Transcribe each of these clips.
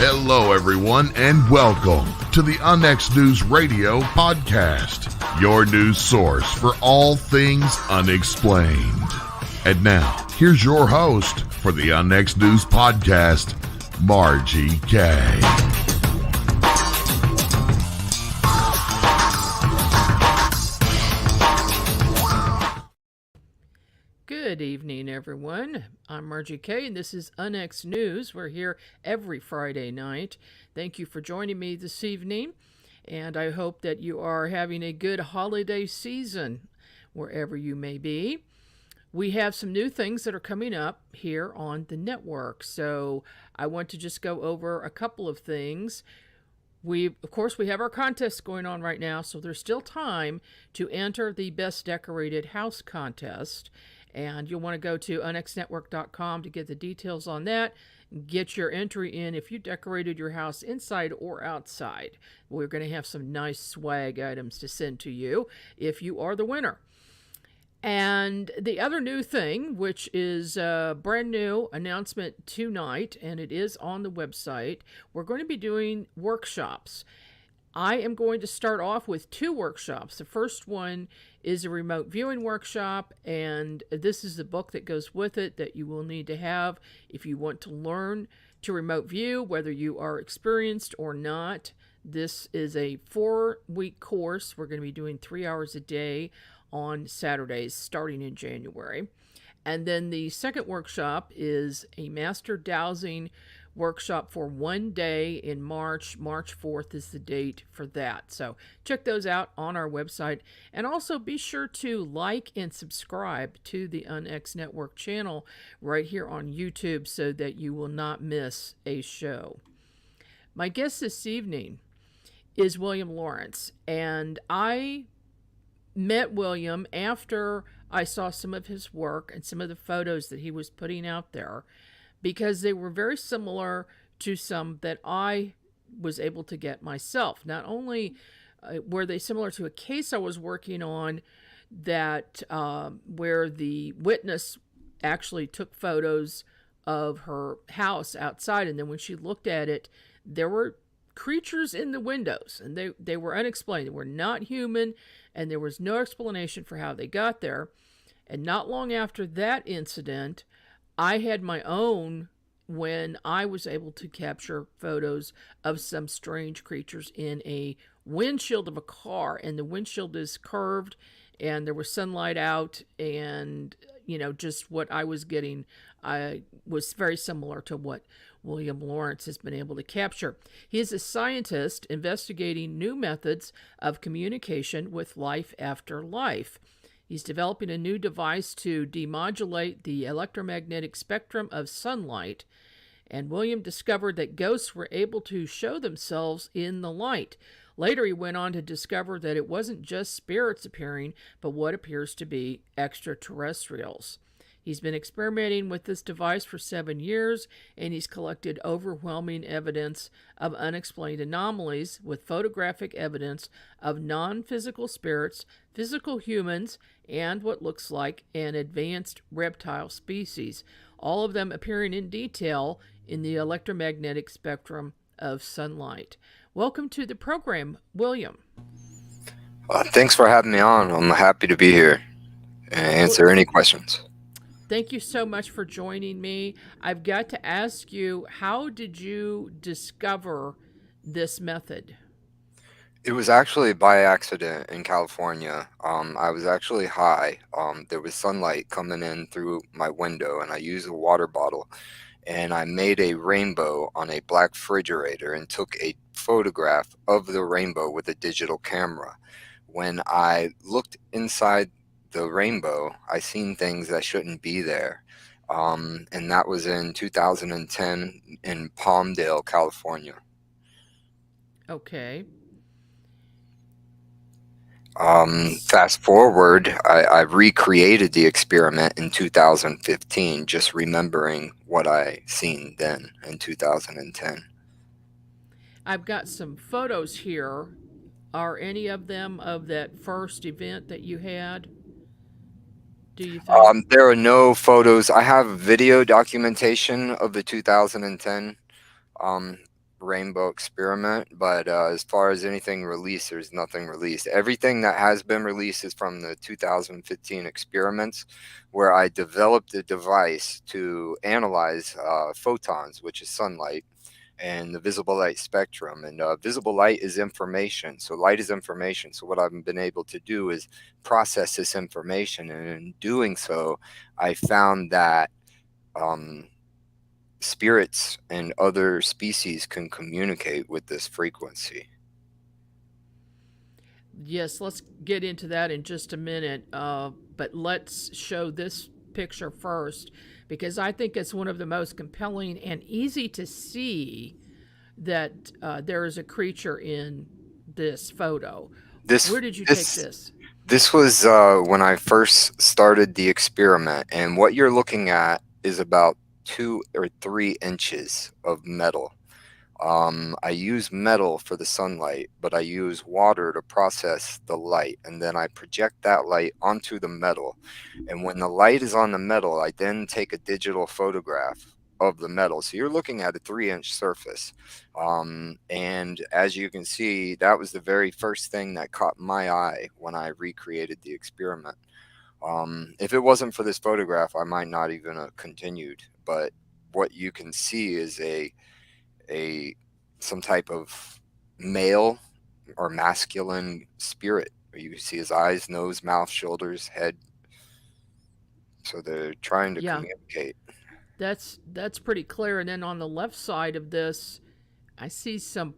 Hello, everyone, and welcome to the Unex News Radio podcast, your news source for all things unexplained. And now, here's your host for the Unex News podcast, Margie K. Good evening, everyone. I'm Margie K, and this is Unex News. We're here every Friday night. Thank you for joining me this evening, and I hope that you are having a good holiday season wherever you may be. We have some new things that are coming up here on the network, so I want to just go over a couple of things. Of course, we have our contest going on right now, so there's still time to enter the Best Decorated House contest. And you'll want to go to unexnetwork.com to get the details on that. Get your entry in if you decorated your house inside or outside. We're going to have some nice swag items to send to you if you are the winner. And the other new thing, which is a brand new announcement tonight, and it is on the website, we're going to be doing workshops. I am going to start off with 2 workshops. The first one is a remote viewing workshop, and this is the book that goes with it that you will need to have if you want to learn to remote view, whether you are experienced or not. This is a 4-week course. We're going to be doing 3 hours a day on Saturdays starting in January. And then the second workshop is a master dowsing workshop for 1 day in March. March 4th is the date for that. So check those out on our website. And also be sure to like and subscribe to the Unex Network channel right here on YouTube so that you will not miss a show. My guest this evening is William Lawrence. And I met William after I saw some of his work and some of the photos that he was putting out there, because they were very similar to some that I was able to get myself. Not only were they similar to a case I was working on that where the witness actually took photos of her house outside, and then when she looked at it, there were creatures in the windows, and they were unexplained. They were not human, and there was no explanation for how they got there. And not long after that incident, I had my own when I was able to capture photos of some strange creatures in a windshield of a car, and the windshield is curved and there was sunlight out, and just what I was getting was very similar to what William Lawrence has been able to capture. He is a scientist investigating new methods of communication with life after life. He's developing a new device to demodulate the electromagnetic spectrum of sunlight. And William discovered that ghosts were able to show themselves in the light. Later, he went on to discover that it wasn't just spirits appearing, but what appears to be extraterrestrials. He's been experimenting with this device for 7 years, and he's collected overwhelming evidence of unexplained anomalies with photographic evidence of non-physical spirits, physical humans, and what looks like an advanced reptile species, all of them appearing in detail in the electromagnetic spectrum of sunlight. Welcome to the program, William. Thanks for having me on. I'm happy to be here and answer any questions. Thank you so much for joining me. I've got to ask you, how did you discover this method? It was actually by accident in California. I was actually high. There was sunlight coming in through my window, and I used a water bottle, and I made a rainbow on a black refrigerator and took a photograph of the rainbow with a digital camera. When I looked inside the rainbow, I seen things that shouldn't be there. And that was in 2010 in Palmdale, California. Okay. Fast forward, I recreated the experiment in 2015, just remembering what I seen then in 2010. I've got some photos here. Are any of them of that first event that you had? Do you think? There are no photos. I have video documentation of the 2010 rainbow experiment, but as far as anything released, there's nothing released. Everything that has been released is from the 2015 experiments, where I developed a device to analyze photons, which is sunlight, and the visible light spectrum. And visible light is information, so light is information. So what I've been able to do is process this information, and in doing so, I found that um, spirits and other species can communicate with this frequency. Yes, let's get into that in just a minute. But let's show this picture first because I think it's one of the most compelling and easy to see that there is a creature in this photo. This Where did you take this this? this was when I first started the experiment, and what you're looking at is about 2 or 3 inches of metal. I use metal for the sunlight, but I use water to process the light, and then I project that light onto the metal. And when the light is on the metal, I then take a digital photograph of the metal. So you're looking at a 3 inch surface. And as you can see, that was the very first thing that caught my eye when I recreated the experiment. If it wasn't for this photograph, I might not even have continued. But what you can see is a some type of male or masculine spirit. You see his eyes, nose, mouth, shoulders, head. So they're trying to Yeah, communicate. that's pretty clear. And then on the left side of this, I see some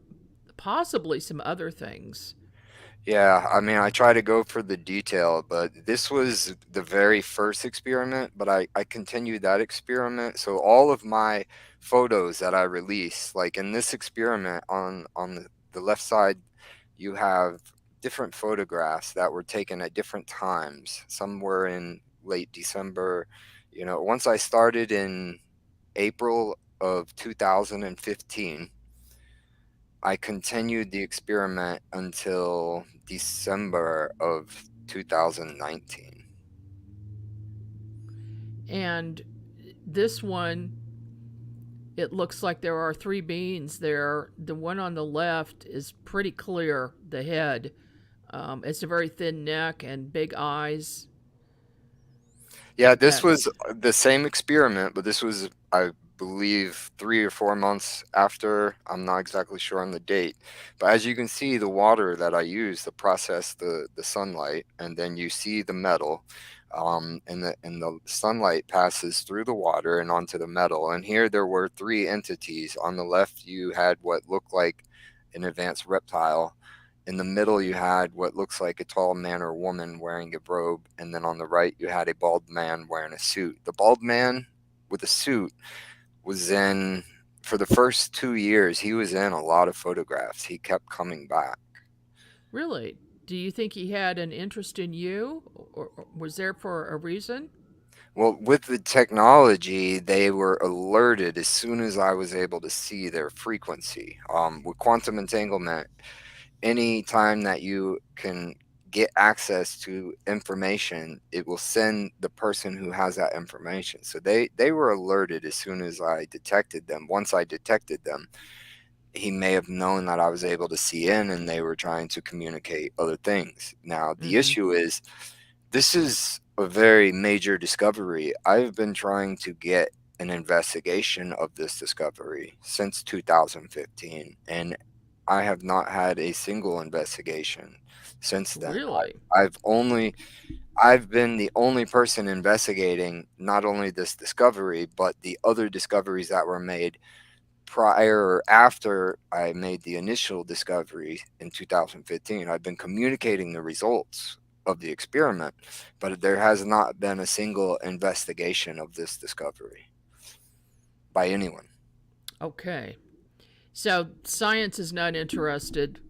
possibly some other things. Yeah, I mean, I try to go for the detail, but this was the very first experiment, but I continued that experiment. So all of my photos that I release, like in this experiment on the left side, you have different photographs that were taken at different times. Some were in late December. Once I started in April of 2015, I continued the experiment until December of 2019. And this one, it looks like there are three beings there. The one on the left is pretty clear, the head. It's a very thin neck and big eyes. Yeah, this That was the same experiment, but this was, I believe, 3 or 4 months after. I'm not exactly sure on the date. But as you can see, the water that I use to process the sunlight, and then you see the metal, and the sunlight passes through the water and onto the metal. And here there were 3 entities. On the left, you had what looked like an advanced reptile. In the middle, you had what looks like a tall man or woman wearing a robe, and then on the right, you had a bald man wearing a suit. The bald man with a suit was in, for the first 2 years, he was in a lot of photographs. He kept coming back. really. Do you think he had an interest in you, or was there for a reason? Well, with the technology, they were alerted as soon as I was able to see their frequency. With quantum entanglement, any time that you can get access to information, it will send the person who has that information. So they were alerted as soon as I detected them. Once I detected them, he may have known that I was able to see in, and they were trying to communicate other things. Now, the Mm-hmm. issue is, this is a very major discovery. I've been trying to get an investigation of this discovery since 2015, and I have not had a single investigation since then. Really? I've been the only person investigating not only this discovery, but the other discoveries that were made prior or after I made the initial discovery in 2015. I've been communicating the results of the experiment, but there has not been a single investigation of this discovery by anyone. Okay. So science is not interested.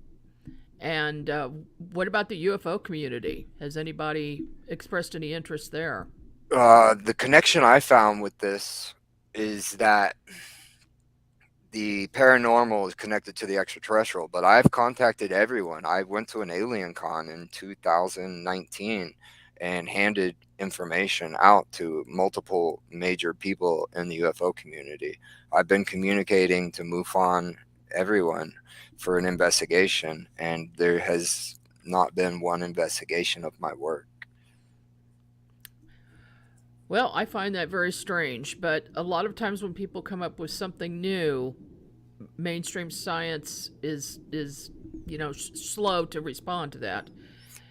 And what about the UFO community? Has anybody expressed any interest there? The connection I found with this is that the paranormal is connected to the extraterrestrial, but I've contacted everyone. I went to an alien con in 2019 and handed information out to multiple major people in the UFO community. I've been communicating to MUFON everyone for an investigation, and there has not been one investigation of my work. Well, I find that very strange, but a lot of times when people come up with something new, mainstream science is slow to respond to that.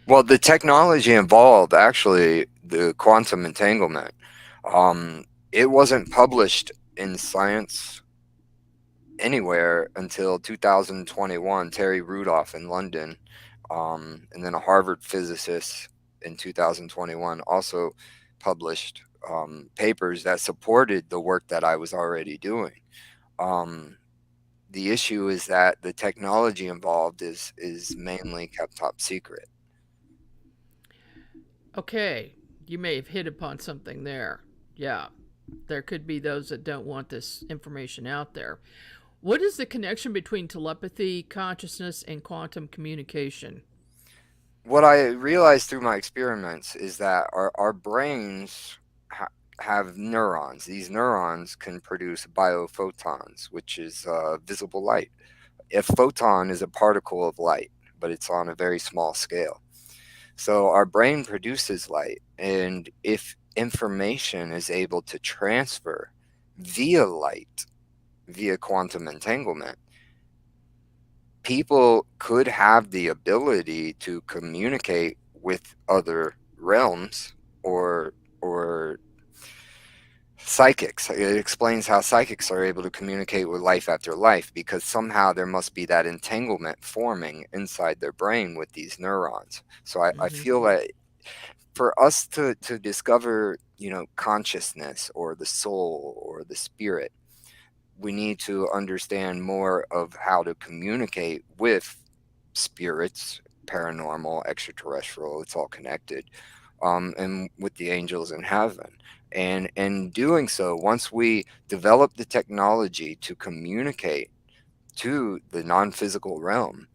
Well, the technology involved, actually, the quantum entanglement, it wasn't published in Science anywhere until 2021. Terry Rudolph in London, and then a Harvard physicist in 2021 also published papers that supported the work that I was already doing. The issue is that the technology involved is mainly kept top secret. Okay, you may have hit upon something there. Yeah, there could be those that don't want this information out there. What is the connection between telepathy, consciousness, and quantum communication? What I realized through my experiments is that our brains have neurons. These neurons can produce biophotons, which is visible light. A photon is a particle of light, but it's on a very small scale. So our brain produces light, and if information is able to transfer via light, via quantum entanglement, people could have the ability to communicate with other realms or psychics. It explains how psychics are able to communicate with life after life, because somehow there must be that entanglement forming inside their brain with these neurons. So I feel that for us to discover, consciousness or the soul or the spirit, we need to understand more of how to communicate with spirits, paranormal, extraterrestrial. It's all connected, and with the angels in heaven. And in doing so, once we develop the technology to communicate to the non-physical realm,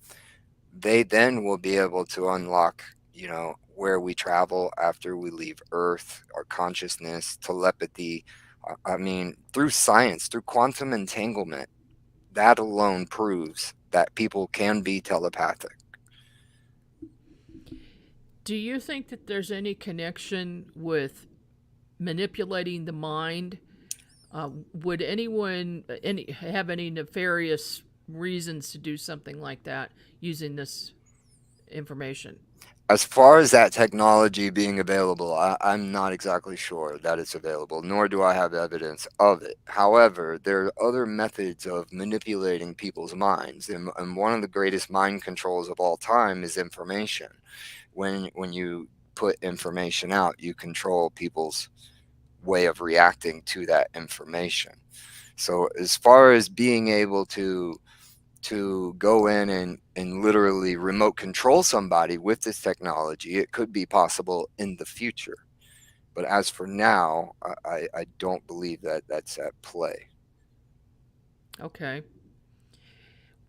they then will be able to unlock, where we travel after we leave Earth, our consciousness, telepathy. I mean, through science, through quantum entanglement, that alone proves that people can be telepathic. Do you think that there's any connection with manipulating the mind? Would anyone have any nefarious reasons to do something like that using this information? As far as that technology being available, I'm not exactly sure that it's available, nor do I have evidence of it. However, there are other methods of manipulating people's minds, and one of the greatest mind controls of all time is information. When you put information out, you control people's way of reacting to that information. So as far as being able to go in and literally remote control somebody with this technology, it could be possible in the future. But as for now, I don't believe that that's at play. Okay.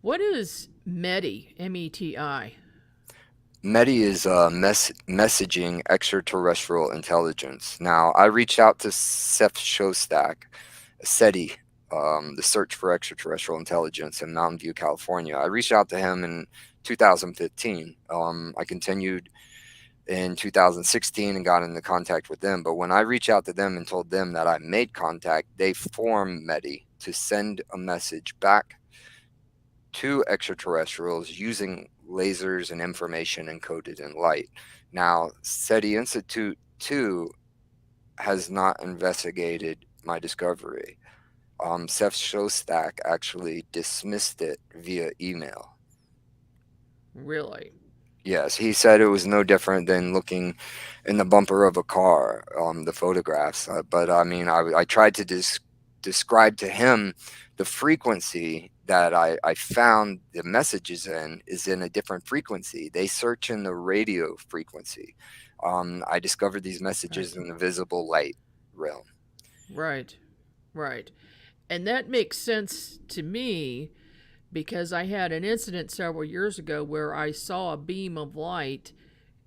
What is METI? METI? METI is messaging extraterrestrial intelligence. Now, I reached out to Seth Shostak, SETI, the Search for Extraterrestrial Intelligence in Mountain View, California. I reached out to him in 2015. I continued in 2016 and got into contact with them. But when I reached out to them and told them that I made contact, they formed METI to send a message back to extraterrestrials using lasers and information encoded in light. Now, SETI Institute 2 has not investigated my discovery. Seth Shostak actually dismissed it via email. Really? Yes, he said it was no different than looking in the bumper of a car, the photographs. But I mean, I tried to describe to him the frequency that I found the messages in is in a different frequency. They search in the radio frequency. I discovered these messages in the visible light realm. Right, right. And that makes sense to me because I had an incident several years ago where I saw a beam of light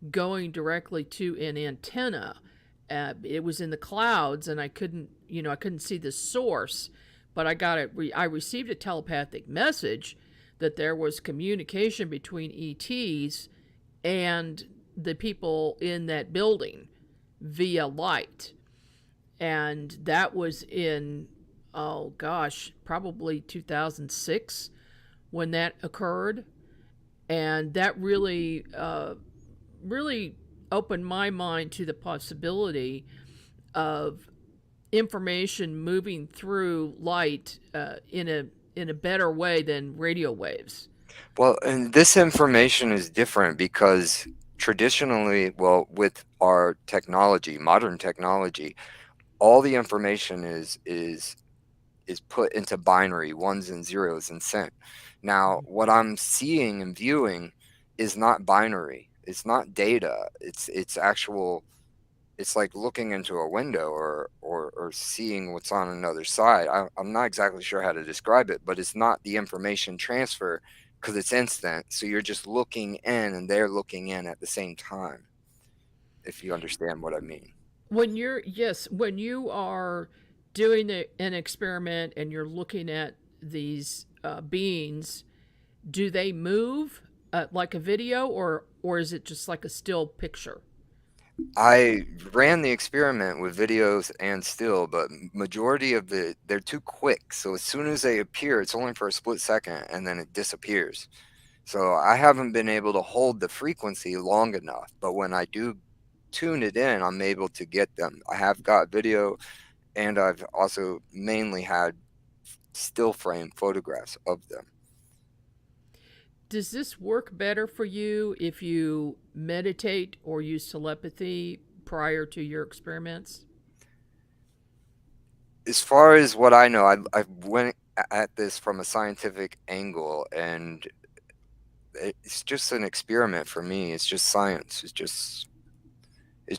going directly to an antenna. It was in the clouds, and I couldn't see the source, but I got it. I received a telepathic message, that there was communication between ETs and the people in that building via light. And that was in, oh gosh, probably 2006 when that occurred. And that really opened my mind to the possibility of information moving through light in a better way than radio waves. Well, and this information is different because traditionally, well, with our technology, modern technology, all the information is put into binary ones and zeros and sent. Now, what I'm seeing and viewing is not binary. It's not data. It's actual. It's like looking into a window or seeing what's on another side. I'm not exactly sure how to describe it, but it's not the information transfer because it's instant. So you're just looking in and they're looking in at the same time, if you understand what I mean. When you are doing an experiment and you're looking at these beings, do they move like a video, or is it just like a still picture? I ran the experiment with videos and still, but majority of they're too quick. So as soon as they appear, it's only for a split second and then it disappears. So I haven't been able to hold the frequency long enough, but when I do tune it in, I'm able to get them. I have got video and I've also mainly had still frame photographs of them. Does this work better for you if you meditate or use telepathy prior to your experiments? As far as what I know, I went at this from a scientific angle, and it's just an experiment for me. It's just science. It's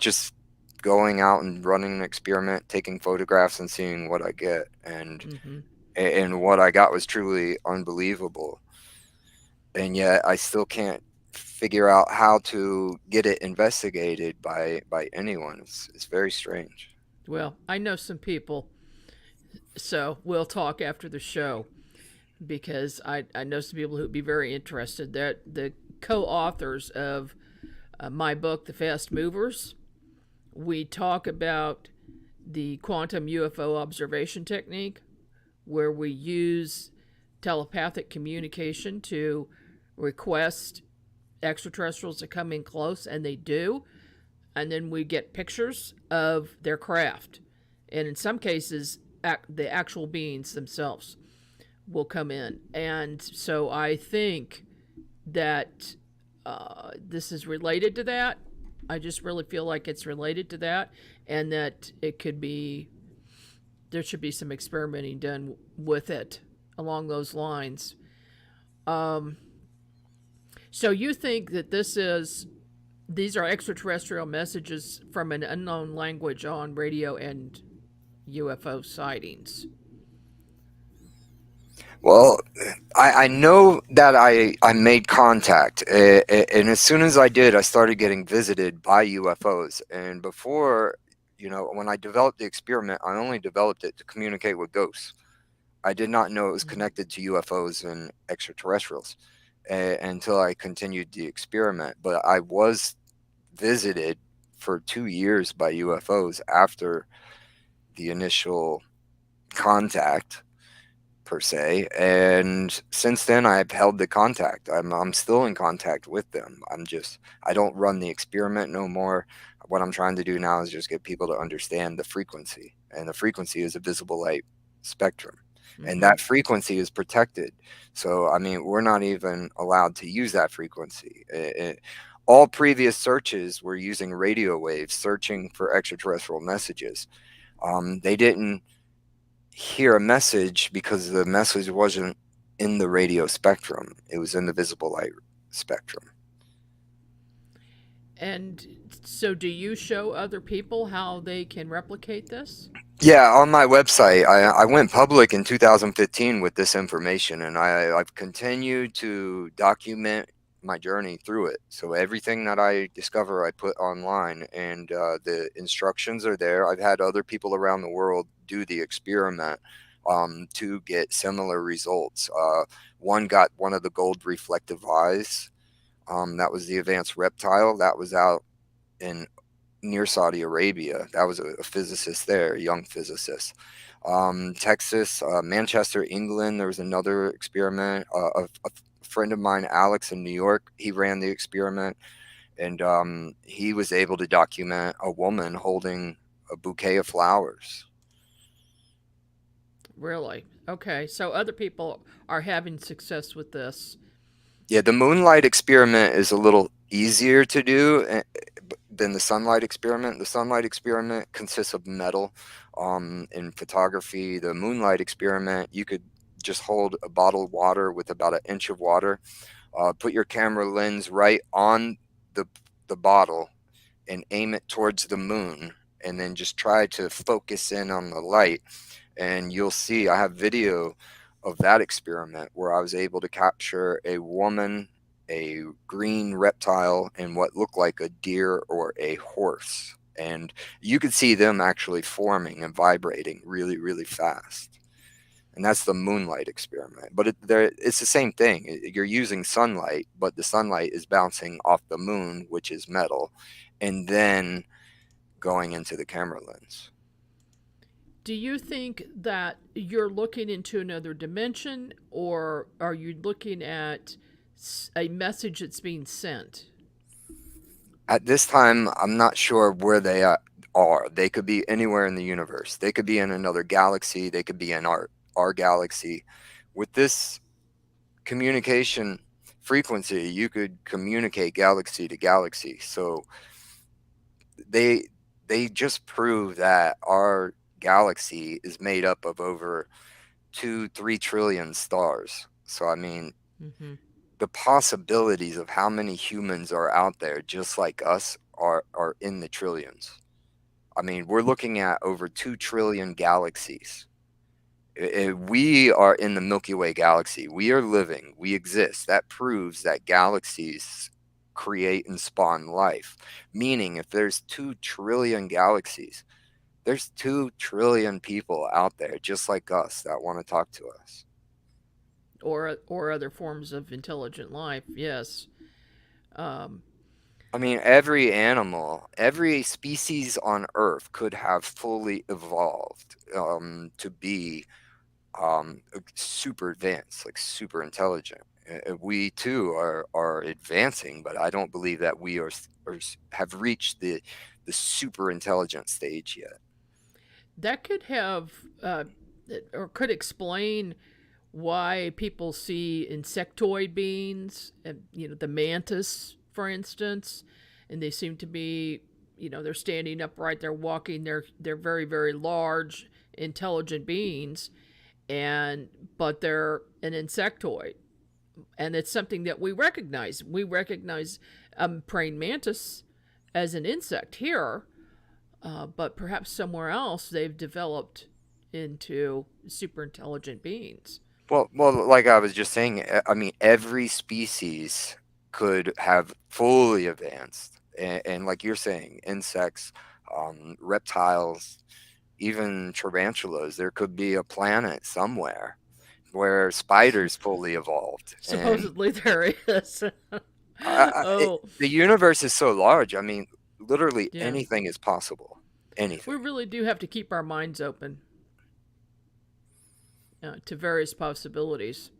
just going out and running an experiment, taking photographs and seeing what I get. Mm-hmm. And what I got was truly unbelievable. And yet I still can't figure out how to get it investigated by anyone. It's very strange. Well, I know some people, so we'll talk after the show because I know some people who'd be very interested. That the co-authors of my book, The Fast Movers, we talk about the quantum UFO observation technique, where we use telepathic communication to request extraterrestrials to come in close, and they do. And then we get pictures of their craft. And in some cases, the actual beings themselves will come in. And so I think that this is related to that. I just really feel like it's related to that, and that there should be some experimenting done with it along those lines. Um, so you think that these are extraterrestrial messages from an unknown language on radio and UFO sightings? Well, I know that I made contact, and as soon as I did, I started getting visited by UFOs. And before, when I developed the experiment, I only developed it to communicate with ghosts. I did not know it was connected to UFOs and extraterrestrials until I continued the experiment. But I was visited for 2 years by UFOs after the initial contact, per se, and since then I've held the contact. I'm still in contact with them. I don't run the experiment no more. What I'm trying to do now is just get people to understand the frequency, and the frequency is a visible light spectrum, and that frequency is protected. So I mean, we're not even allowed to use that frequency. All previous searches were using radio waves, searching for extraterrestrial messages. They didn't hear a message because the message wasn't in the radio spectrum. It was in the visible light spectrum. And so do you show other people how they can replicate this? Yeah, on my website, I went public in 2015 with this information, and I've continued to document my journey through it. So everything that I discover, I put online, and the instructions are there. I've had other people around the world do the experiment to get similar results. One got one of the gold reflective eyes. That was the Advanced Reptile. That was out in near Saudi Arabia. That was a physicist there, a young physicist. Texas, Manchester, England, there was another experiment. A friend of mine, Alex, in New York, he ran the experiment, and he was able to document a woman holding a bouquet of flowers. Really? Okay. So other people are having success with this. Yeah, the moonlight experiment is a little easier to do than the sunlight experiment. The sunlight experiment consists of metal. In photography, the moonlight experiment, you could just hold a bottle of water with about an inch of water, put your camera lens right on the bottle and aim it towards the moon, and then just try to focus in on the light. And you'll see, I have video of that experiment where I was able to capture a woman, a green reptile, and what looked like a deer or a horse. And you could see them actually forming and vibrating really, really fast. And that's the moonlight experiment. But it's the same thing. You're using sunlight, but the sunlight is bouncing off the moon, which is metal, and then going into the camera lens. Do you think that you're looking into another dimension, or are you looking at a message that's being sent? At this time, I'm not sure where they are. They could be anywhere in the universe. They could be in another galaxy. They could be in our galaxy. With this communication frequency, you could communicate galaxy to galaxy. So they just prove that our galaxy is made up of over 2-3 trillion stars. So I mean, Mm-hmm. the possibilities of how many humans are out there just like us are in the trillions. I mean, we're looking at over 2 trillion galaxies. We are in the Milky Way galaxy. We are living. We exist. That proves that galaxies create and spawn life. Meaning, if there's 2 trillion galaxies, there's 2 trillion people out there just like us that want to talk to us. Or other forms of intelligent life. Yes. Um, I mean, every animal, every species on Earth could have fully evolved to be super advanced, like super intelligent. We too are advancing, but I don't believe that we have reached the super intelligent stage yet. that could have, or could explain why people see insectoid beings, and the mantis, for instance, and they seem to be, they're standing upright, they're walking, they're very, very large, intelligent beings, but they're an insectoid, and it's something that we recognize. We recognize praying mantis as an insect here, but perhaps somewhere else they've developed into super intelligent beings. Well, like I was just saying, I mean, every species could have fully advanced, and like you're saying, insects, reptiles, even tarantulas. There could be a planet somewhere where spiders fully evolved, and Supposedly there is. Oh, the universe is so large. I mean, literally yeah. anything is possible. We Anything. really do have to keep our minds open to various possibilities.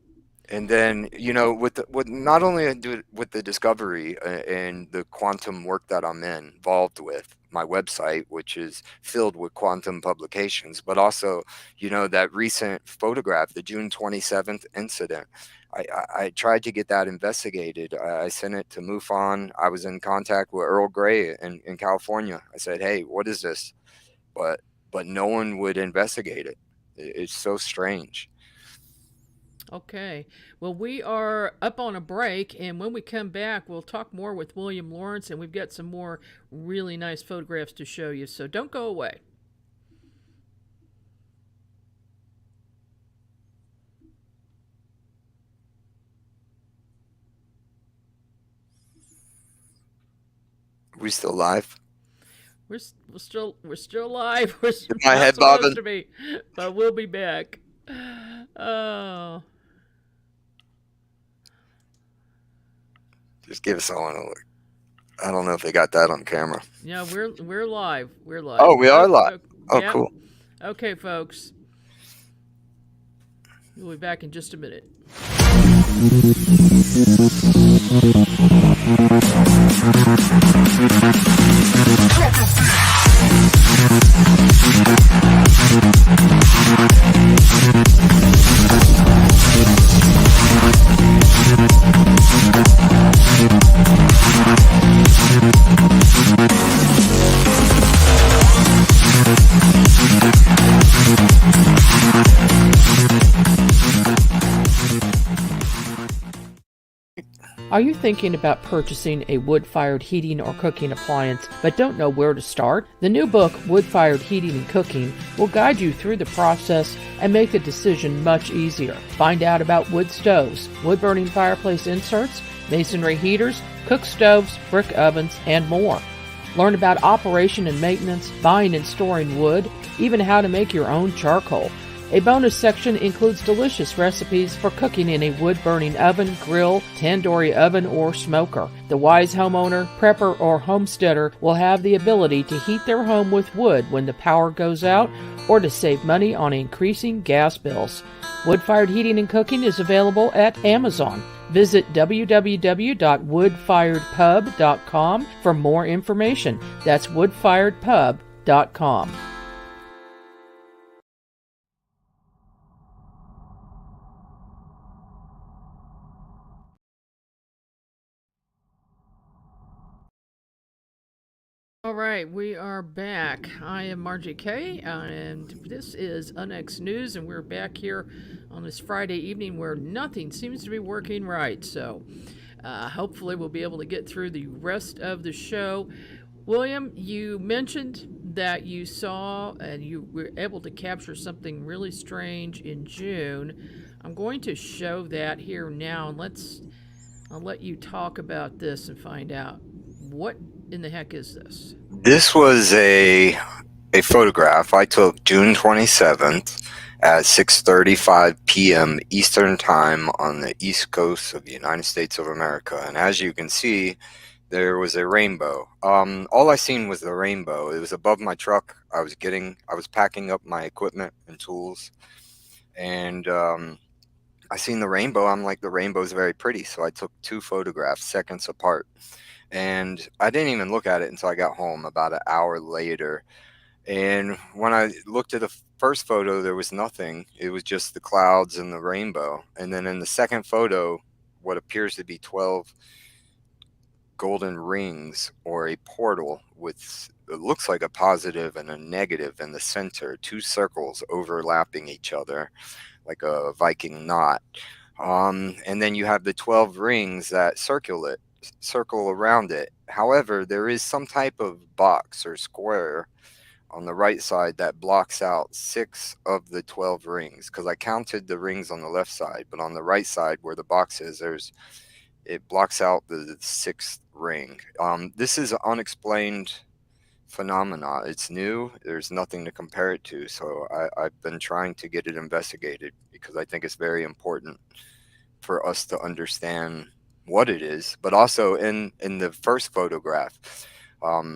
And then, with not only with the discovery and the quantum work that I'm involved with, my website, which is filled with quantum publications, but also, that recent photograph, the June 27th incident. I tried to get that investigated. I sent it to MUFON. I was in contact with Earl Grey in California. I said, "Hey, what is this?" But no one would investigate it. It's so strange. Okay. Well, we are up on a break, and when we come back, we'll talk more with William Lawrence, and we've got some more really nice photographs to show you. So don't go away. We still live? We're still alive. We're My not head supposed bobbing. to be, but we'll be back. Oh, Just give someone a look. I don't know if they got that on camera. yeah, we're live. We're live. Oh, we are Oh, live. oh, Oh, yep. cool. Okay, folks. We'll be back in just a minute. Are you thinking about purchasing a wood-fired heating or cooking appliance but don't know where to start? The new book, Wood-Fired Heating and Cooking, will guide you through the process and make the decision much easier. Find out about wood stoves, wood-burning fireplace inserts, masonry heaters, cook stoves, brick ovens, and more. Learn about operation and maintenance, buying and storing wood, even how to make your own charcoal. A bonus section includes delicious recipes for cooking in a wood-burning oven, grill, tandoori oven, or smoker. The wise homeowner, prepper, or homesteader will have the ability to heat their home with wood when the power goes out or to save money on increasing gas bills. Wood-fired heating and cooking is available at Amazon. Visit www.woodfiredpub.com for more information. That's woodfiredpub.com. All right, we are back. I am Margie Kay, and this is Unex News, and we're back here on this Friday evening where nothing seems to be working right. So, hopefully, we'll be able to get through the rest of the show. William, you mentioned that you saw and you were able to capture something really strange in June. I'm going to show that here now, and I'll let you talk about this and find out what in the heck is this. This was a photograph I took June 27th at 6:35 p.m. Eastern Time on the East Coast of the United States of America. And as you can see, there was a rainbow. All I seen was the rainbow. It was above my truck. I was packing up my equipment and tools, and I seen the rainbow. I'm like, the rainbow's very pretty. So I took two photographs seconds apart. And I didn't even look at it until I got home about an hour later. And when I looked at the first photo, there was nothing. It was just the clouds and the rainbow. And then in the second photo, what appears to be 12 golden rings or a portal with, it looks like a positive and a negative in the center, two circles overlapping each other like a Viking knot. And then you have the 12 rings that circle around it. However, there is some type of box or square on the right side that blocks out 6 of the 12 rings, because I counted the rings on the left side, but on the right side where the box is, it blocks out the 6th ring. This is an unexplained phenomena. It's new. There's nothing to compare it to. So I've been trying to get it investigated because I think it's very important for us to understand what it is. But also in the first photograph,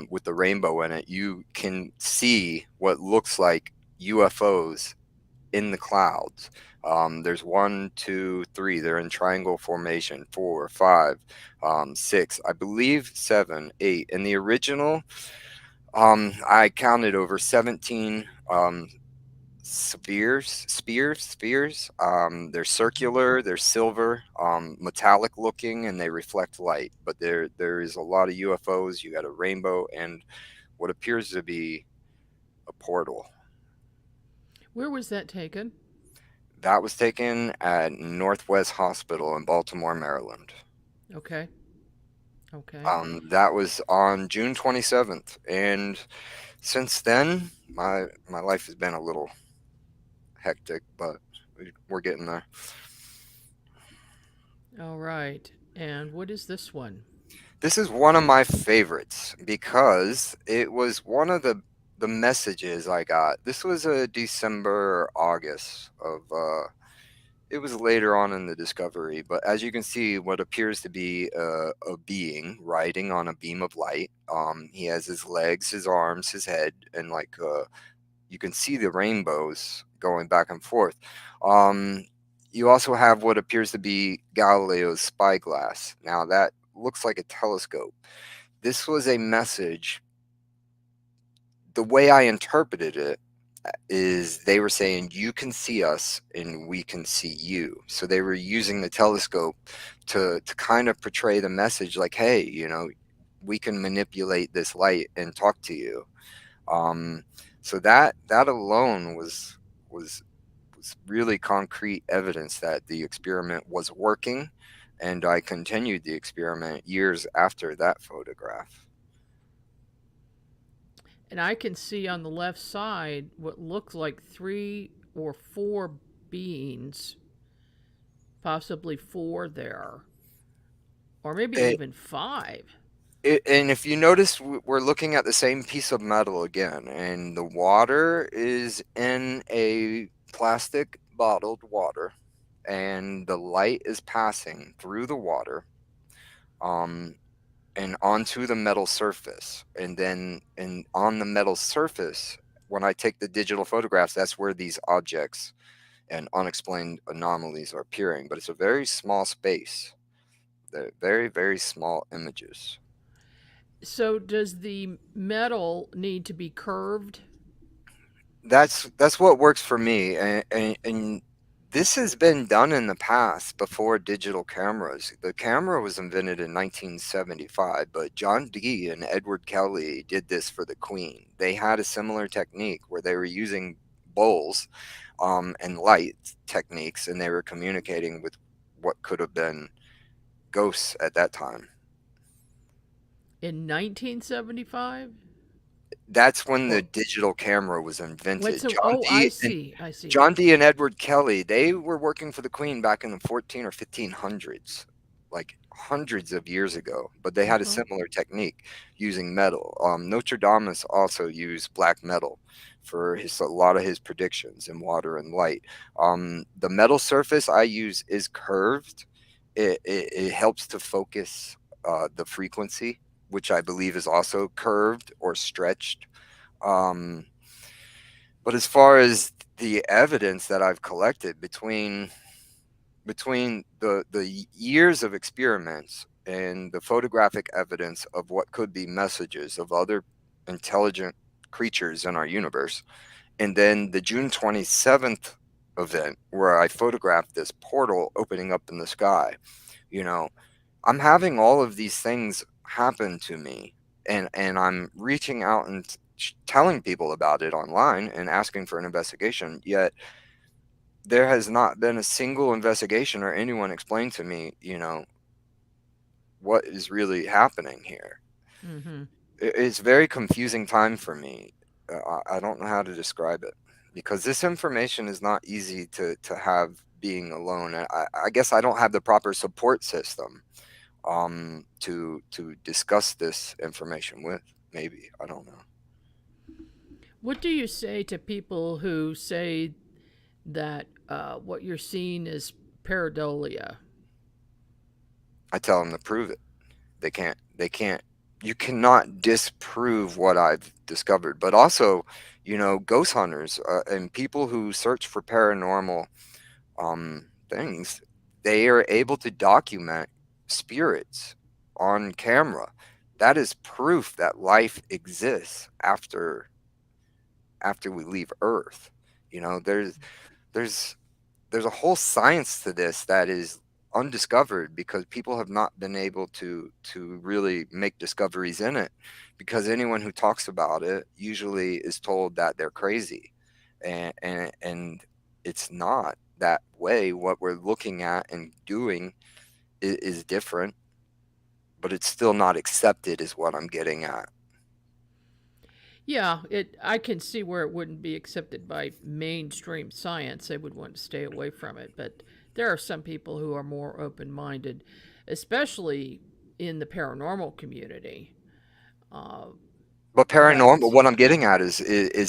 with the rainbow in it, you can see what looks like UFOs in the clouds. There's 1, 2, 3. They're in triangle formation. 4, 5, 6, I believe 7, 8. In the original, I counted over 17 spheres. They're circular, they're silver, metallic looking, and they reflect light. But there is a lot of UFOs. You got a rainbow and what appears to be a portal. Where was that taken? That was taken at Northwest Hospital in Baltimore, Maryland. Okay. Okay. That was on June 27th, and since then, my life has been a little hectic, but we're getting there. All right. And what is this one? This is one of my favorites because it was one of the the messages I got. This was a December or August of it was later on in the discovery, but as you can see, what appears to be a being riding on a beam of light. He has his legs, his arms, his head, and like you can see the rainbows going back and forth. Um, you also have what appears to be Galileo's spyglass. Now that looks like a telescope. This was a message. The way I interpreted it is they were saying you can see us and we can see you. So they were using the telescope to kind of portray the message like, hey, we can manipulate this light and talk to you. Um, so that alone was really concrete evidence that the experiment was working, and I continued the experiment years after that photograph. And I can see on the left side what looked like 3 or 4 beings, possibly 4 there, or maybe It, even 5. and if you notice, we're looking at the same piece of metal again, and the water is in a plastic bottled water, and the light is passing through the water. Um, and onto the metal surface, and then on the metal surface, when I take the digital photographs, that's where these objects and unexplained anomalies are appearing, but it's a very small space. They're very, very small images. So does the metal need to be curved? That's what works for me, and this has been done in the past before digital cameras. The camera was invented in 1975, but John Dee and Edward Kelly did this for the Queen. They had a similar technique where they were using bowls and light techniques, and they were communicating with what could have been ghosts at that time. In 1975? That's when the Or digital camera was what? invented. So, oh, I see. I see. John Dee and Edward Kelly, they were working for the Queen back in the 14 or 1500s, like hundreds of years ago, but they had a Uh-huh. similar technique using metal. Notre Dame also used black metal for a lot of his predictions in water and light. The metal surface I use is curved. It helps to focus the frequency, which I believe is also curved or stretched. Um, but as far as the evidence that I've collected between the years of experiments and the photographic evidence of what could be messages of other intelligent creatures in our universe, and then the June 27th event where I photographed this portal opening up in the sky, you know, I'm having all of these things happen to me, and I'm reaching out and telling people about it online and asking for an investigation. Yet there has not been a single investigation or anyone explain to me, what is really happening here. Mm-hmm. It's a very confusing time for me. I don't know how to describe it because this information is not easy to have being alone. I guess I don't have the proper support system to discuss this information with. Maybe I don't know. What do you say to people who say that what you're seeing is pareidolia? I tell them to prove it. They can't. You cannot disprove what I've discovered. But also, ghost hunters and people who search for paranormal things, they are able to document spirits on camera. That is proof that life exists after we leave Earth. There's there's a whole science to this that is undiscovered because people have not been able to really make discoveries in it, because anyone who talks about it usually is told that they're crazy, and it's not that way. What we're looking at and doing is different, but it's still not accepted is what I'm getting at. Yeah, I can see where it wouldn't be accepted by mainstream science. They would want to stay away from it. But there are some people who are more open minded, especially in the paranormal community. Uh, But paranormal, But what I'm getting at is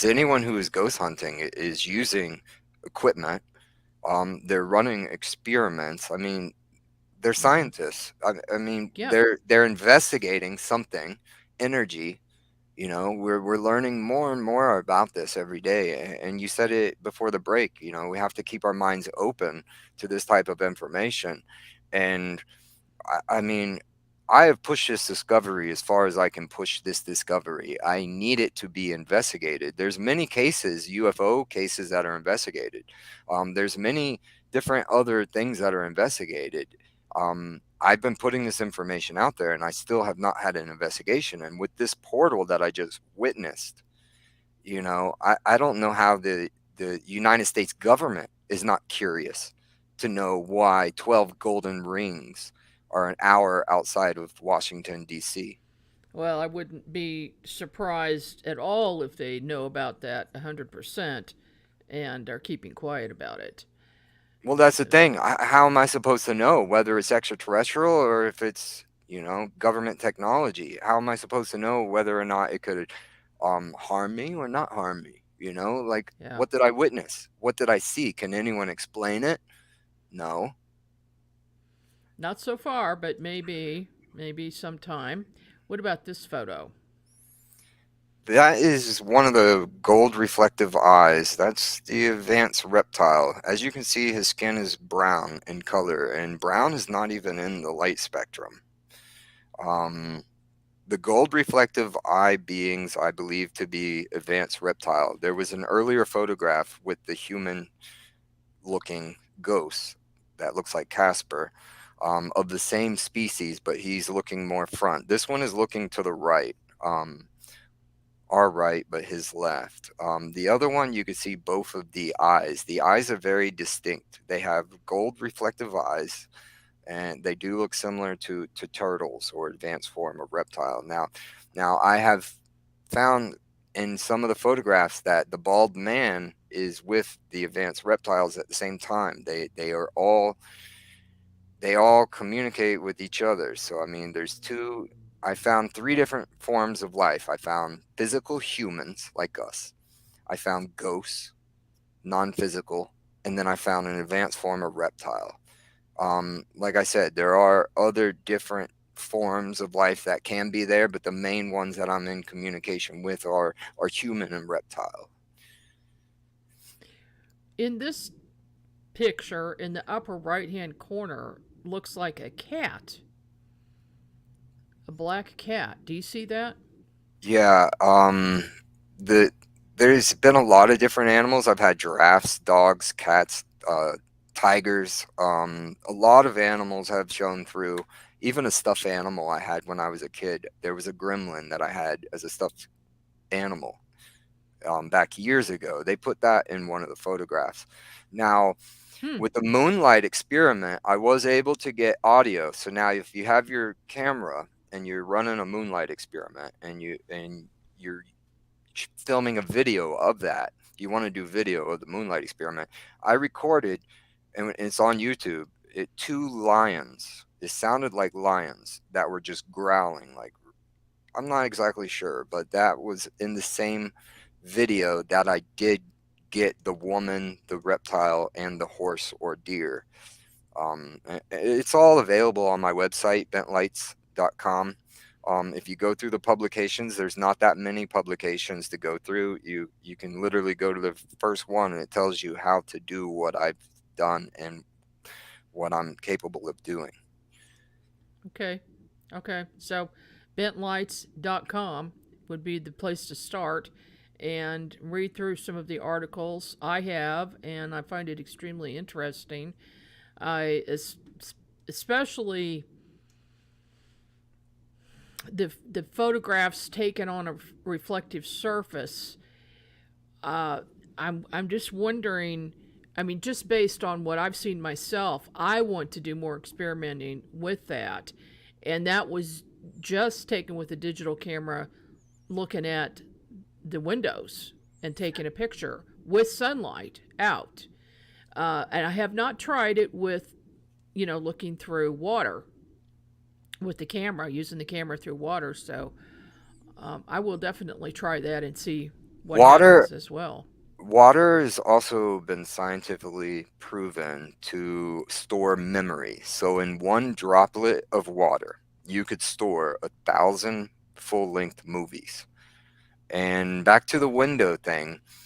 anyone who is ghost hunting is using equipment. They're running experiments. I mean, they're hmm scientists. I mean, yeah, they're investigating something, energy. We're learning more and more about this every day. And you said it before the break. We have to keep our minds open to this type of information. And I mean, I have pushed this discovery as far as I can push this discovery. I need it to be investigated. There's many cases, UFO cases that are investigated. There's many different other things that are investigated. I've been putting this information out there, and I still have not had an investigation. And with this portal that I just witnessed, I don't know how the United States government is not curious to know why 12 golden rings are an hour outside of Washington, D.C. well, I wouldn't be surprised at all if they know about that 100% and are keeping quiet about it. Well, that's the thing. So, How am I supposed to know whether it's extraterrestrial or if it's, government technology? How am I supposed to know whether or not it could harm me or not harm me? Like, yeah, what did I witness? What did I see? Can anyone explain it? No. not so far, but maybe sometime. What about this photo? That is one of the gold reflective eyes. That's the advanced reptile. As you can see, his skin is brown in color, and brown is not even in the light spectrum. Um, the gold reflective eye beings, I believe to be advanced reptile. There was an earlier photograph with the human looking ghost that looks like Casper, of the same species, but he's looking more front. This one is looking to the right. Our right, but his left. The other one, you can see both of the eyes. The eyes are very distinct. They have gold reflective eyes, and they do look similar to turtles or advanced form of reptile. Now I have found in some of the photographs that the bald man is with the advanced reptiles at the same time. They all communicate with each other. So I mean, I found three different forms of life. I found physical humans like us. I found ghosts, non-physical, and then I found an advanced form of reptile. Like I said, there are other different forms of life that can be there, but the main ones that I'm in communication with are human and reptile. In this picture, in the upper right hand corner, looks like a cat, a black cat. Do you see that? Yeah, the there's been a lot of different animals. I've had giraffes, dogs, cats, tigers. A lot of animals have shown through. Even a stuffed animal I had when I was a kid. There was a gremlin that I had as a stuffed animal back years ago. They put that in one of the photographs. Now, Hmm. with the moonlight experiment, I was able to get audio. So now, if you have your camera and you're running a moonlight experiment and you're filming a video of that, you want to do video of the moonlight experiment. I recorded, and it's on YouTube. Two lions. It sounded like lions that were just growling. Like, I'm not exactly sure, but that was in the same video that I did get the woman, the reptile, and the horse or deer. It's all available on my website, bentlights.com. If you go through the publications, there's not that many publications to go through. You can literally go to the first one, and it tells you how to do what I've done and what I'm capable of doing. Okay. Okay. So, bentlights.com would be the place to start and read through some of the articles I have, and I find it extremely interesting. I especially the photographs taken on a reflective surface. Uh, I'm just wondering. I mean, just based on what I've seen myself, I want to do more experimenting with that, and that was just taken with a digital camera, looking at the windows and taking a picture with sunlight out. And I have not tried it with, looking through water with the camera, using the camera through water. So I will definitely try that and see what Water happens as well. Water has also been scientifically proven to store memory. So in one droplet of water, you could store 1,000 full-length movies. And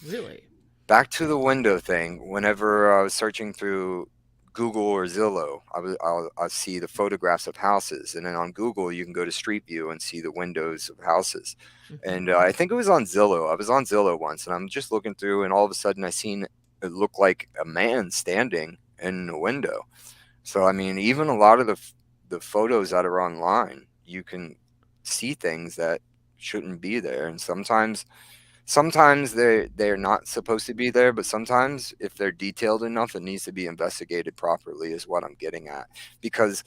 Really? back to the window thing, whenever I was searching through Google or Zillow, I'll see the photographs of houses. And then on Google, you can go to Street View and see the windows of houses. Hmm. And I think it was on Zillow. I was on Zillow once, and I'm just looking through, and all of a sudden I seen it look like a man standing in the window. So, I mean, even a lot of the photos that are online, you can see things that shouldn't be there. And sometimes they're not supposed to be there, but sometimes if they're detailed enough, it needs to be investigated properly, is what I'm getting at. Because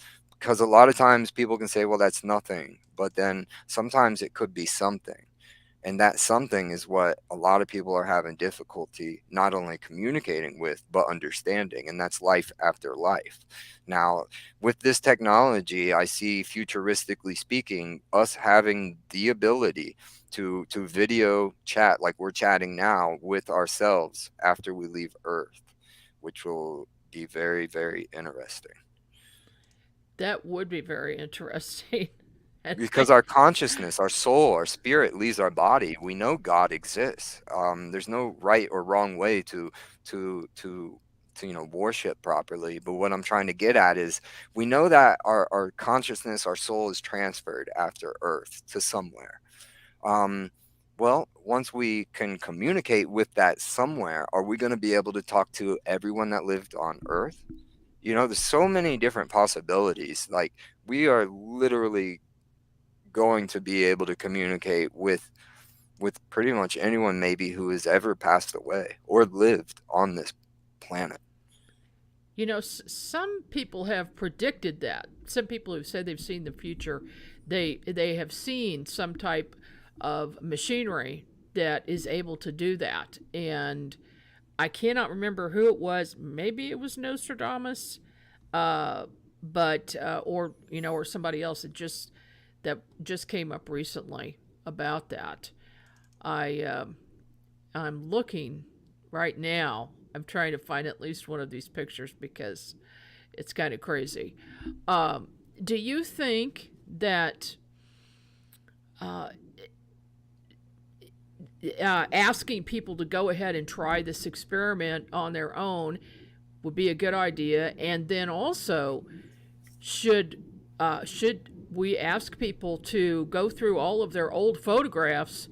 a lot of times people can say, well, that's nothing, but then sometimes it could be something. And that something is what a lot of people are having difficulty not only communicating with, but understanding. And that's life after life. Now, with this technology, I see, futuristically speaking, us having the ability to video chat like we're chatting now with ourselves after we leave Earth, which will be very, very interesting. That would be very interesting. And Because our consciousness, our soul, our spirit leaves our body. We know God exists. There's no right or wrong way to to worship properly. But what I'm trying to get at is, we know that our consciousness, our soul, is transferred after Earth to somewhere. Um, well, once we can communicate with that somewhere, are we going to be able to talk to everyone that lived on Earth? There's so many different possibilities. Like, we are literally going to be able to communicate with pretty much anyone maybe who has ever passed away or lived on this planet. some people have predicted that. Some people who've said they've seen the future, they have seen some type of machinery that is able to do that. And I cannot remember who it was. Maybe it was Nostradamus, uh, but or somebody else that just came up recently about that. I I'm looking right now. I'm trying to find at least one of these pictures because it's kind of crazy. Um, do you think that uh, asking people to go ahead and try this experiment on their own would be a good idea? And then also, should should we ask people to go through all of their old photographs,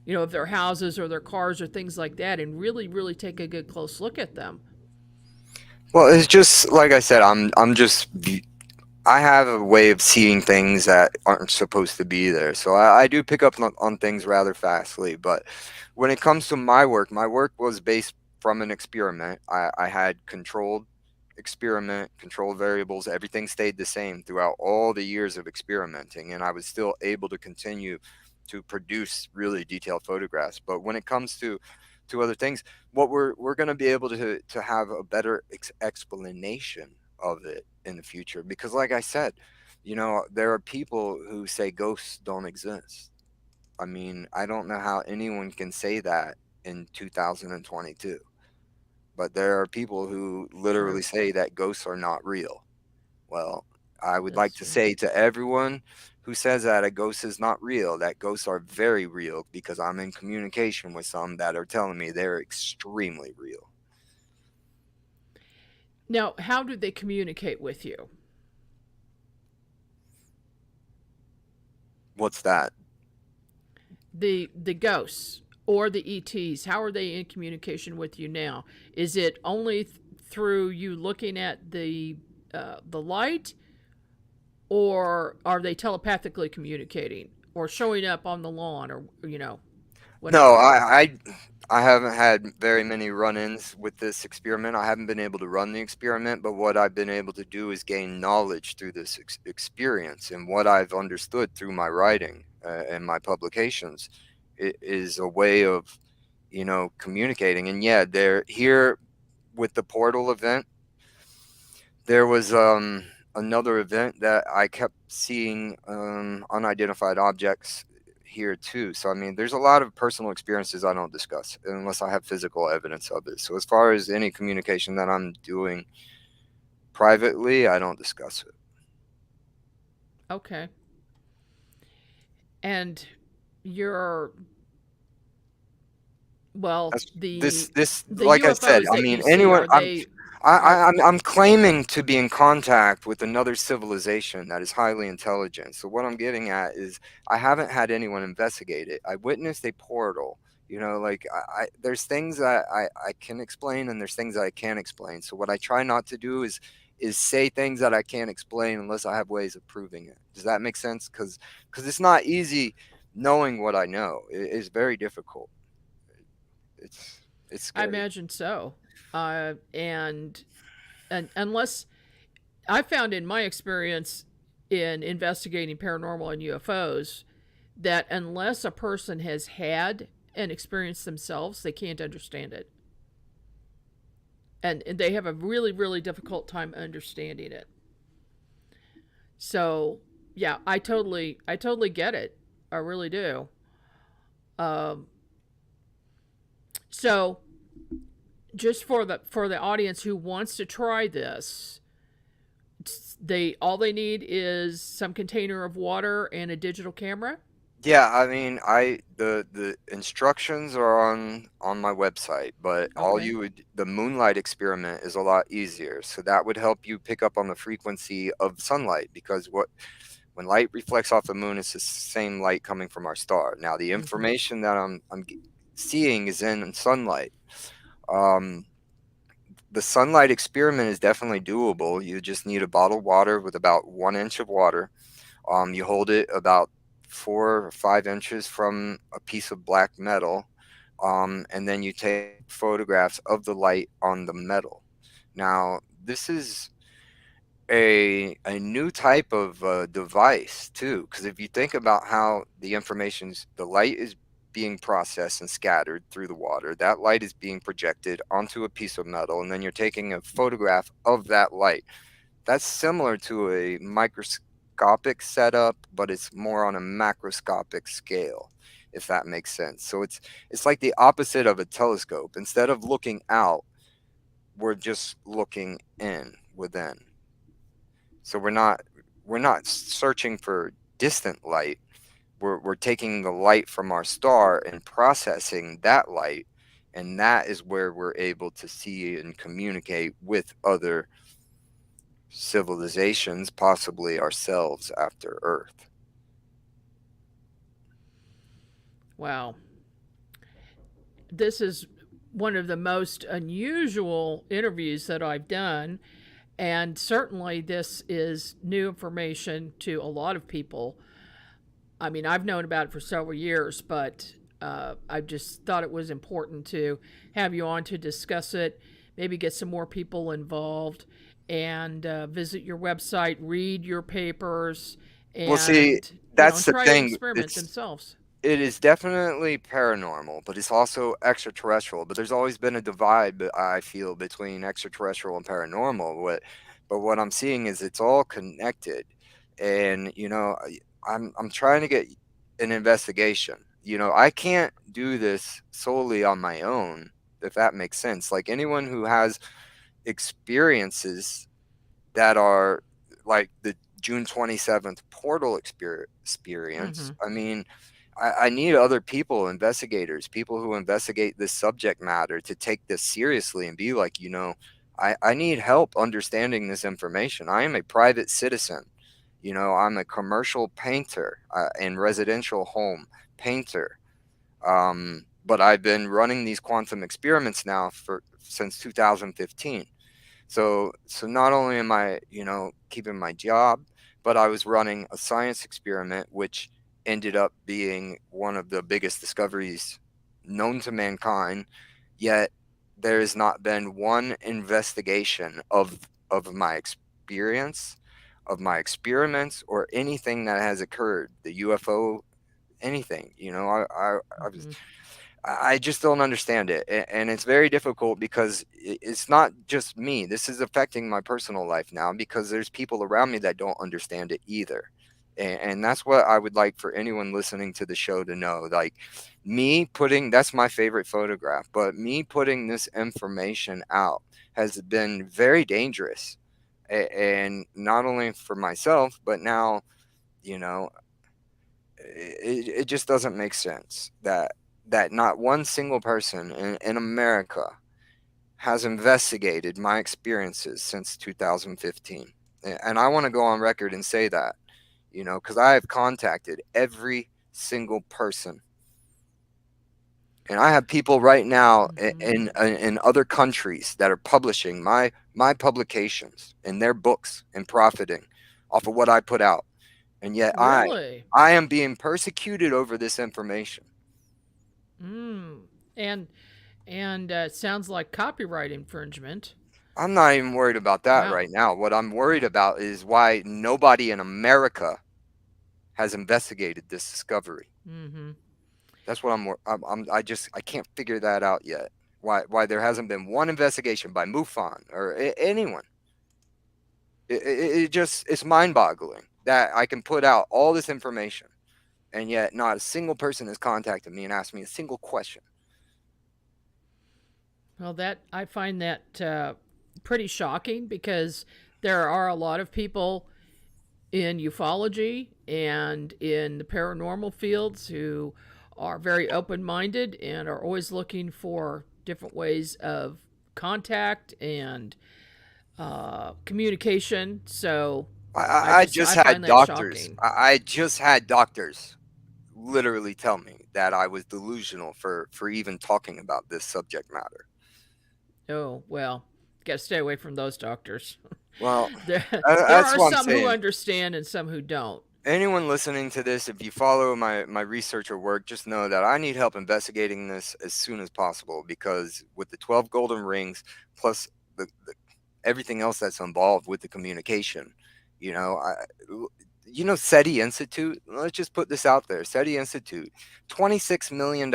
of their houses or their cars or things like that, and really, really take a good close look at them? Well, it's just like I said, I have a way of seeing things that aren't supposed to be there. So I do pick up on things rather fastly. But when it comes to my work was based from an experiment. I had controlled experiment, controlled variables, everything stayed the same throughout all the years of experimenting. And I was still able to continue to produce really detailed photographs. But when it comes to other things, what we're going to be able to have a better explanation of it in the future. Because like I said, there are people who say ghosts don't exist. I mean, I don't know how anyone can say that in 2022, but there are people who literally True. say that ghosts are not real. Well, I would That's like to true. say to everyone who says that a ghost is not real, that ghosts are very real, because I'm in communication with some that are telling me they're extremely real. Now, how do they communicate with you? What's that? The ghosts or the ETs, how are they in communication with you now? Is it only through you looking at the light, or are they telepathically communicating or showing up on the lawn, or No, whatever? I haven't had very many run-ins with this experiment. I haven't been able to run the experiment, but what I've been able to do is gain knowledge through this experience, and what I've understood through my writing and my publications is a way of, communicating. And yeah, they're here with the portal event. There was another event that I kept seeing unidentified objects here too. So I mean, there's a lot of personal experiences I don't discuss unless I have physical evidence of it. So as far as any communication that I'm doing privately, I don't discuss it. Okay. And you're, well, That's, the the like I said, UFOs I that mean, you see, anyone, are they are I'm claiming to be in contact with another civilization that is highly intelligent. So what I'm getting at is I haven't had anyone investigate it. I witnessed a portal. You know, like there's things that I can explain and there's things that I can't explain. So what I try not to do is say things that I can't explain unless I have ways of proving it. Does that make sense? Because it's not easy knowing what I know. It's very difficult. It's it's I scary. imagine so. And unless I found in my experience in investigating paranormal and UFOs that unless a person has had an experience themselves, they can't understand it. And they have a really, really difficult time understanding it. So, yeah, I totally get it. I really do. Um, so, just for the audience who wants to try this, they all they need is some container of water and a digital camera. Yeah, I mean, the instructions are on my website, but all Okay. you would the moonlight experiment is a lot easier. So that would help you pick up on the frequency of sunlight because what when light reflects off the moon, it's the same light coming from our star. Now, the Mm-hmm. information that seeing is in sunlight. Um, the sunlight experiment is definitely doable. You just need a bottle of water with about 1 inch of water. You hold it about 4 or 5 inches from a piece of black metal, and then you take photographs of the light on the metal. Now, this is a new type of device too, because if you think about how the light is being processed and scattered through the water, that light is being projected onto a piece of metal, and then you're taking a photograph of that light. That's similar to a microscopic setup, but it's more on a macroscopic scale, if that makes sense. So it's like the opposite of a telescope. Instead of looking out, we're just looking in within. So we're not searching for distant light. We're taking the light from our star and processing that light, and that is where we're able to see and communicate with other civilizations, possibly ourselves after Earth. Wow. This is one of the most unusual interviews that I've done. And certainly, this is new information to a lot of people. I mean, I've known about it for several years, but I just thought it was important to have you on to discuss it, maybe get some more people involved, and visit your website, read your papers, Well, see, and, that's the try to thing. experiment themselves. It is definitely paranormal, but it's also extraterrestrial. But there's always been a divide, I feel, between extraterrestrial and paranormal. But what I'm seeing is it's all connected, and I'm trying to get an investigation. I can't do this solely on my own, if that makes sense. Like anyone who has experiences that are like the June 27th portal experience. Mm-hmm. I mean, I need other people, investigators, people who investigate this subject matter to take this seriously and be like, I need help understanding this information. I am a private citizen. I'm a commercial painter and residential home painter. But I've been running these quantum experiments now for since 2015. So not only am I, keeping my job, but I was running a science experiment, which ended up being one of the biggest discoveries known to mankind. Yet there has not been one investigation of my experience, of my experiments, or anything that has occurred. The UFO, anything. Mm-hmm. I just don't understand it. And it's very difficult because it's not just me. This is affecting my personal life now because there's people around me that don't understand it either. And that's what I would like for anyone listening to the show to know. Like, that's my favorite photograph, but me putting this information out has been very dangerous. And not only for myself, but now, you know, it just doesn't make sense that not one single person in America has investigated my experiences since 2015. And I want to go on record and say that, because I have contacted every single person. And I have people right now in other countries that are publishing my publications and their books and profiting off of what I put out. And yet Really? I am being persecuted over this information. And it sounds like copyright infringement. I'm not even worried about that Wow. right now. What I'm worried about is why nobody in America has investigated this discovery. That's what I can't figure that out yet. Why there hasn't been one investigation by MUFON or anyone. It's mind-boggling that I can put out all this information, and yet not a single person has contacted me and asked me a single question. Well, I find that pretty shocking, because there are a lot of people in ufology and in the paranormal fields who are very open-minded and are always looking for different ways of contact and communication. So I just I had find that doctors. shocking. I just had doctors literally tell me that I was delusional for even talking about this subject matter. Oh, well, got to stay away from those doctors. Well, There that's are what I'm some who saying. understand and some who don't. Anyone listening to this, if you follow my research or work, just know that I need help investigating this as soon as possible, because with the 12 golden rings plus everything else that's involved with the communication, you know, SETI Institute, let's just put this out there. SETI Institute, $26 million.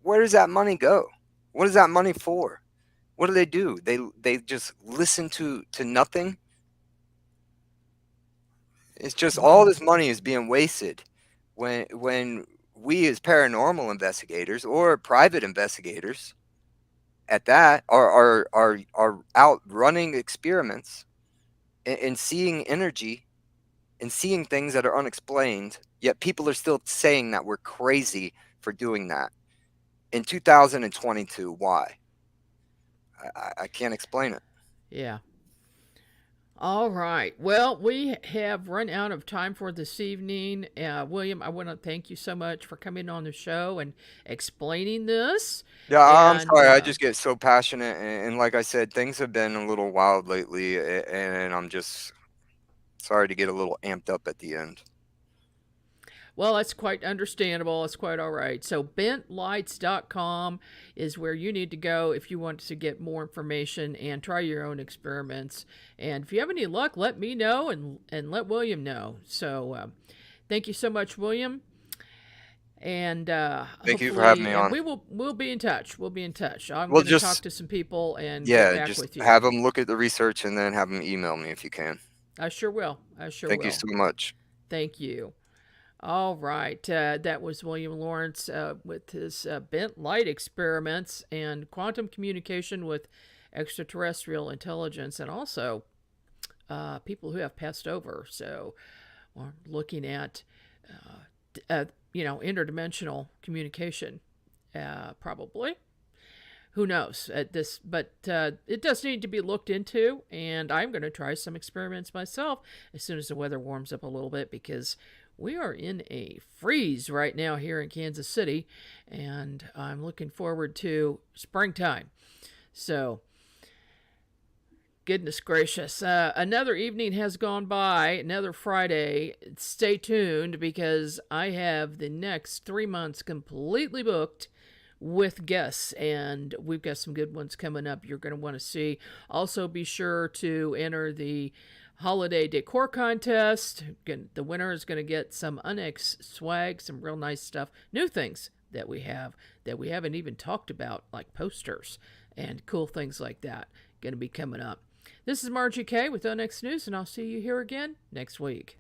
Where does that money go? What is that money for? What do? They just listen to nothing. It's just all this money is being wasted when we as paranormal investigators or private investigators at that are out running experiments and seeing energy and seeing things that are unexplained, yet people are still saying that we're crazy for doing that. In 2022, why? I can't explain it. Yeah. All right. Well, we have run out of time for this evening. William, I want to thank you so much for coming on the show and explaining this. Yeah, I'm And sorry. I just get so passionate, and like I said, things have been a little wild lately, and I'm just sorry to get a little amped up at the end. well, that's quite understandable. It's quite all right. So, bentlights.com is where you need to go if you want to get more information and try your own experiments. And if you have any luck, let me know and let William know. So, thank you so much, William. And Thank you for having me hopefully, and on. we'll be in touch. We'll be in touch. I'm Well, going to talk just to some people and get yeah, back just with you. have them look at the research and then have them email me if you can. I sure will. I sure Thank you will. so much. Thank you. All right. That was William Lawrence with his bent light experiments and quantum communication with extraterrestrial intelligence, and also people who have passed over. So we're looking at, interdimensional communication, probably. Who knows at this, but it does need to be looked into, and I'm going to try some experiments myself as soon as the weather warms up a little bit, because we are in a freeze right now here in Kansas City, and I'm looking forward to springtime. So, goodness gracious. Another evening has gone by, another Friday. Stay tuned, because I have the next 3 months completely booked with guests, and we've got some good ones coming up you're going to want to see. Also, be sure to enter the holiday decor contest. The winner is going to get some Unex swag, some real nice stuff, new things that we haven't even talked about, like posters and cool things like that, going to be coming up. This is Margie Kay with Unexplained News, and I'll see you here again next week.